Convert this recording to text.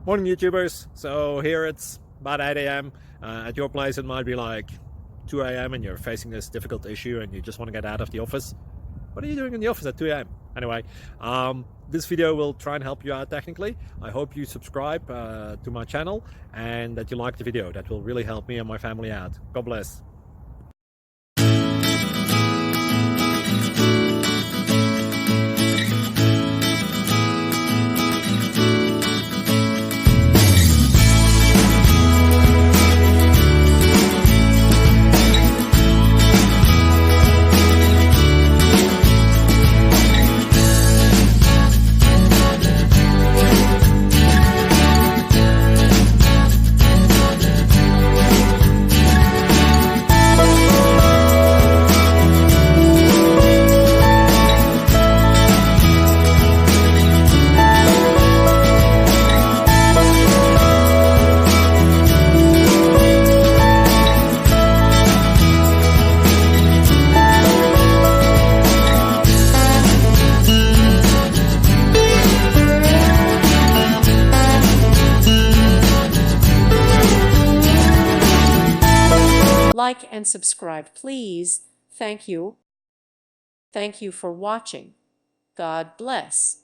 Morning YouTubers. So here it's about 8 a.m. At your place it might be like 2 a.m. and you're facing this difficult issue and you just want to get out of the office. What are you doing in the office at 2 a.m.? Anyway, this video will try and help you out technically. I hope you subscribe to my channel and that you like the video. That will really help me and my family out. God bless. Like and subscribe, please. Thank you. Thank you for watching. God bless.